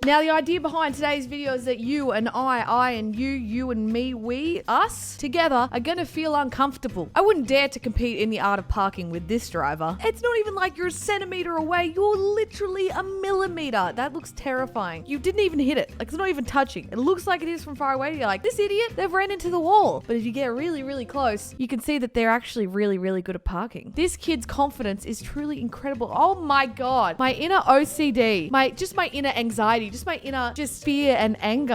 Now, the idea behind today's video is that you and I and you and me, us, together are gonna feel uncomfortable. I wouldn't dare to compete in the art of parking with this driver. It's not even like you're a centimeter away. You're literally a millimeter. That looks terrifying. You didn't even hit it. Like, it's not even touching. It looks like it is from far away. You're like, this idiot, they've ran into the wall. But if you get really, really close, you can see that they're actually really, really good at parking. This kid's confidence is truly incredible. Oh my God. My inner OCD, my inner anxiety, just my inner fear and anger.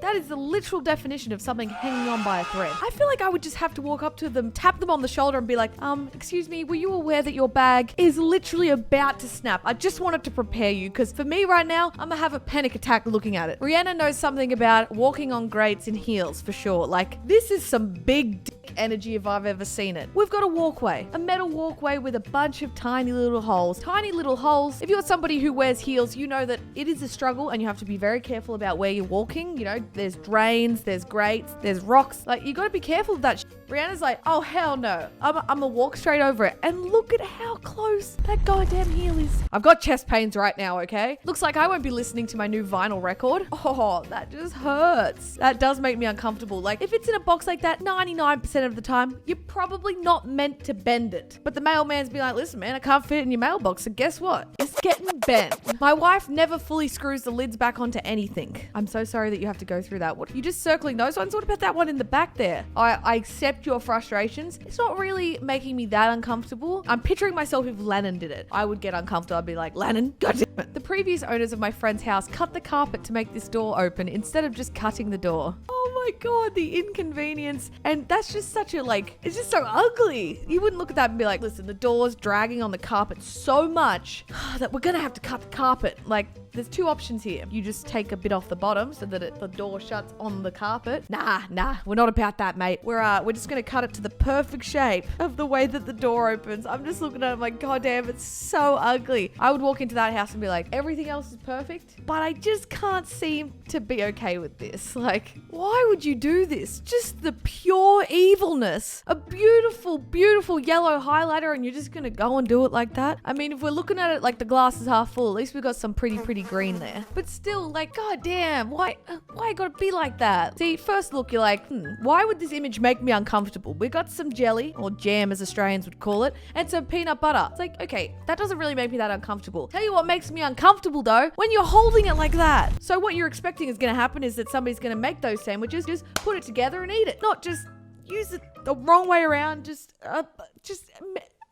That is the literal definition of something hanging on by a thread. I feel like I would just have to walk up to them, tap them on the shoulder and be like, excuse me, were you aware that your bag is literally about to snap? I just wanted to prepare you, because for me right now, I'm gonna have a panic attack looking at it. Rihanna knows something about walking on grates in heels for sure. Like, this is some big dick energy if I've ever seen it. We've got a walkway, a metal walkway with a bunch of tiny little holes. Tiny little holes. If you're somebody who wears heels, you know that it is a struggle and you have to be very careful about where you're walking. You know, there's drains, there's grates, there's rocks. Like, you gotta be careful of that shit. Rihanna's like, oh hell no. I'm gonna walk straight over it. And look at how close that goddamn heel is. I've got chest pains right now, okay? Looks like I won't be listening to my new vinyl record. Oh, that just hurts. That does make me uncomfortable. Like, if it's in a box like that, 99% of the time, you're probably not meant to bend it. But the mailman's be like, listen man, I can't fit it in your mailbox, so guess what? It's getting bent. My wife never fully screws the lids back onto anything. I'm so sorry that you have to go through that. What, you just circling those ones? What about that one in the back there? I accept your frustrations. It's not really making me that uncomfortable. I'm picturing myself if Lennon did it. I would get uncomfortable. I'd be like, Lennon, goddamn it. The previous owners of my friend's house cut the carpet to make this door open instead of just cutting the door. Oh my God, the inconvenience. And that's just such a, like, it's just so ugly. You wouldn't look at that and be like, listen, the door's dragging on the carpet so much that we're gonna have to cut the carpet. Like, there's two options here. You just take a bit off the bottom so that the door shuts on the carpet. Nah, we're not about that, mate. We're just gonna cut it to the perfect shape of the way that the door opens. I'm just looking at it, I'm like, God damn, it's so ugly. I would walk into that house and be like, everything else is perfect, but I just can't seem to be okay with this. Like, why would you do this? Just the pure evilness. A beautiful, beautiful yellow highlighter and you're just gonna go and do it like that? I mean, if we're looking at it like the glass is half full, at least we got some pretty green there. But still, like, god damn, why it gotta be like that? See, first look, you're like, why would this image make me uncomfortable? We got some jelly, or jam as Australians would call it, and some peanut butter. It's like, okay, that doesn't really make me that uncomfortable. Tell you what makes me uncomfortable though, when you're holding it like that. So what you're expecting is gonna happen is that somebody's gonna make those sandwiches, just put it together and eat it. Not just use it the wrong way around,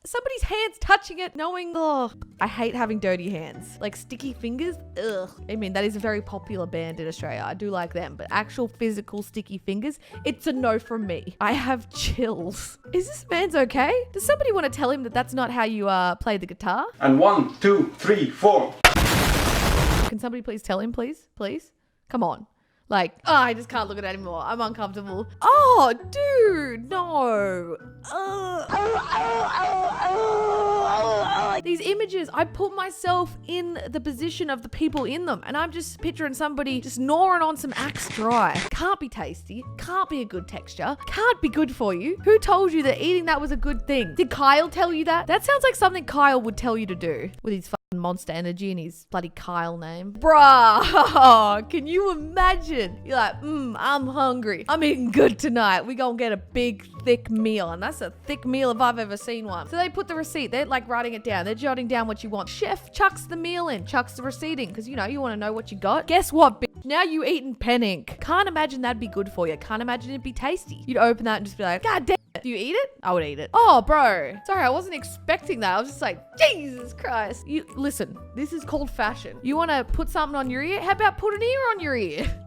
somebody's hands touching it, knowing, I hate having dirty hands. Like sticky fingers, ugh. I mean, that is a very popular band in Australia. I do like them, but actual physical sticky fingers, it's a no from me. I have chills. Is this man's okay? Does somebody want to tell him that that's not how you play the guitar? And 1, 2, 3, 4. Can somebody please tell him, please? Please? Come on. Like, I just can't look at it anymore. I'm uncomfortable. Oh, dude, no. These images, I put myself in the position of the people in them, and I'm just picturing somebody just gnawing on some Axe Dry. Can't be tasty. Can't be a good texture. Can't be good for you. Who told you that eating that was a good thing? Did Kyle tell you that? That sounds like something Kyle would tell you to do with his Monster Energy and his bloody Kyle name. Bruh, can you imagine? You're like, I'm hungry. I'm eating good tonight. We gonna get a big, thick meal. And that's a thick meal if I've ever seen one. So they put the receipt. They're like writing it down. They're jotting down what you want. Chef chucks the meal in, chucks the receipt in, because you know, you want to know what you got. Guess what, bitch? Now you eating pen ink. Can't imagine that'd be good for you. Can't imagine it'd be tasty. You'd open that and just be like, God damn. Do you eat it? I would eat it. Oh, bro. Sorry, I wasn't expecting that. I was just like, Jesus Christ. Listen, this is called fashion. You want to put something on your ear? How about put an ear on your ear?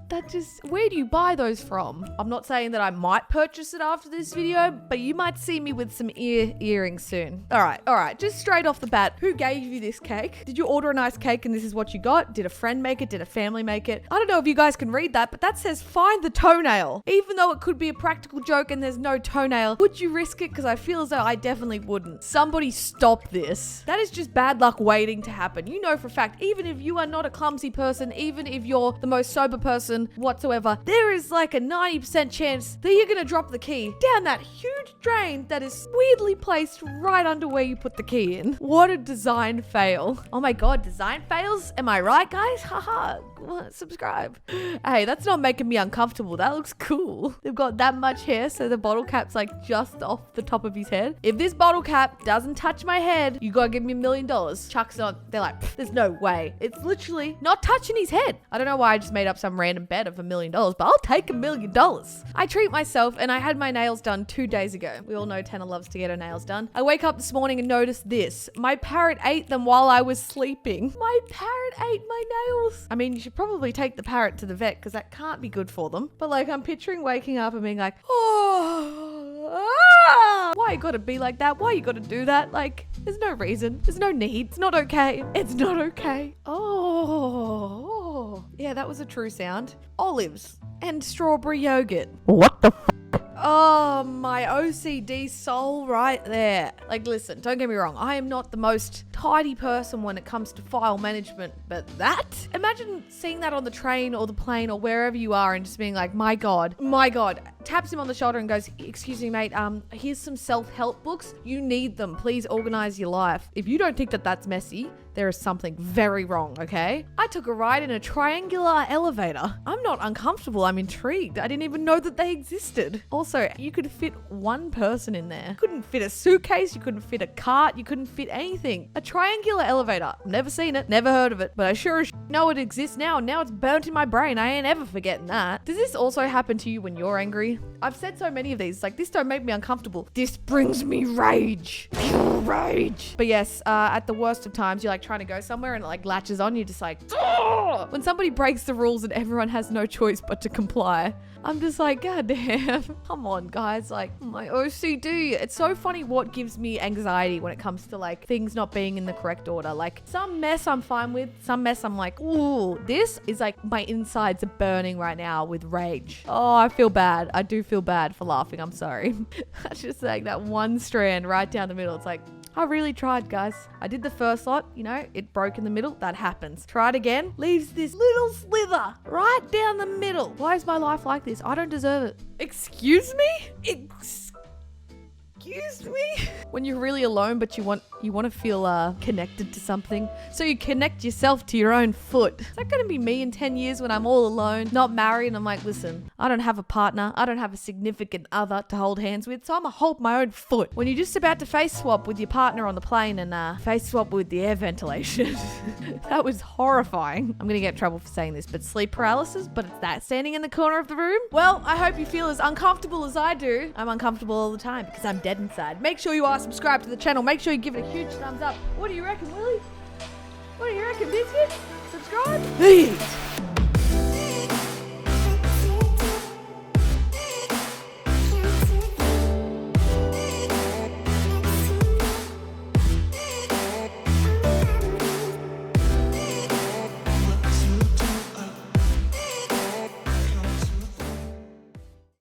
Where do you buy those from? I'm not saying that I might purchase it after this video, but you might see me with some earrings soon. All right. Just straight off the bat, who gave you this cake? Did you order a nice cake and this is what you got? Did a friend make it? Did a family make it? I don't know if you guys can read that, but that says find the toenail. Even though it could be a practical joke and there's no toenail, would you risk it? Because I feel as though I definitely wouldn't. Somebody stop this. That is just bad luck waiting to happen. You know for a fact, even if you are not a clumsy person, even if you're the most sober person whatsoever, there is like a 90% chance that you're gonna drop the key down that huge drain that is weirdly placed right under where you put the key in. What a design fail. Oh my God, design fails? Am I right, guys? Haha. subscribe. Hey, that's not making me uncomfortable. That looks cool. They've got that much hair, so the bottle cap's like just off the top of his head. If this bottle cap doesn't touch my head, you gotta give me $1 million. Chuck's not, they're like, there's no way. It's literally not touching his head. I don't know why I just made up some random bet of $1 million, but I'll take $1 million. I treat myself, and I had my nails done 2 days ago. We all know Tannar loves to get her nails done. I wake up this morning and notice this. My parrot ate them while I was sleeping. My parrot ate my nails. I mean, you should probably take the parrot to the vet because that can't be good for them. But like, I'm picturing waking up and being like, why you gotta be like that? Why you gotta do that? Like, there's no reason. There's no need. It's not okay. It's not okay. Oh. Yeah, that was a true sound. Olives and strawberry yogurt. What the f? Oh, my OCD soul right there. Like, listen, don't get me wrong. I am not the most tidy person when it comes to file management, but that? Imagine seeing that on the train or the plane or wherever you are and just being like, my God. Taps him on the shoulder and goes, excuse me, mate, here's some self-help books. You need them. Please organize your life. If you don't think that that's messy, there is something very wrong, okay? I took a ride in a triangular elevator. I'm not uncomfortable. I'm intrigued. I didn't even know that they existed. Also, you could fit one person in there. You couldn't fit a suitcase. You couldn't fit a cart. You couldn't fit anything. A triangular elevator. Never seen it. Never heard of it. But I sure as know it exists now. Now it's burnt in my brain. I ain't ever forgetting that. Does this also happen to you when you're angry? I've said so many of these. Like, this don't make me uncomfortable. This brings me rage. Pure rage. But yes, at the worst of times, you're like trying to go somewhere and it like latches on you, just like, ugh! When somebody breaks the rules and everyone has no choice but to comply, I'm just like, God damn, come on guys, like my OCD. It's so funny what gives me anxiety when it comes to like things not being in the correct order. Like some mess I'm fine with, some mess I'm like, ooh, this is like my insides are burning right now with rage. Oh, I feel bad. I do feel bad for laughing. I'm sorry. That's just like that one strand right down the middle. It's like, I really tried, guys. I did the first lot, you know, it broke in the middle. That happens. Try it again. Leaves this little slither right down the middle. Why is my life like this? I don't deserve it. Excuse me? Excuse me? When you're really alone, but you want to feel connected to something. So you connect yourself to your own foot. Is that going to be me in 10 years when I'm all alone, not married, and I'm like, listen, I don't have a partner. I don't have a significant other to hold hands with, so I'm going to hold my own foot. When you're just about to face swap with your partner on the plane and face swap with the air ventilation. That was horrifying. I'm going to get in trouble for saying this, but sleep paralysis, but it's that standing in the corner of the room. Well, I hope you feel as uncomfortable as I do. I'm uncomfortable all the time because I'm dead inside. Make sure you are subscribed to the channel. Make sure you give it a huge thumbs up. What do you reckon, Willie? What do you reckon, Biscuit? Subscribe? Eat!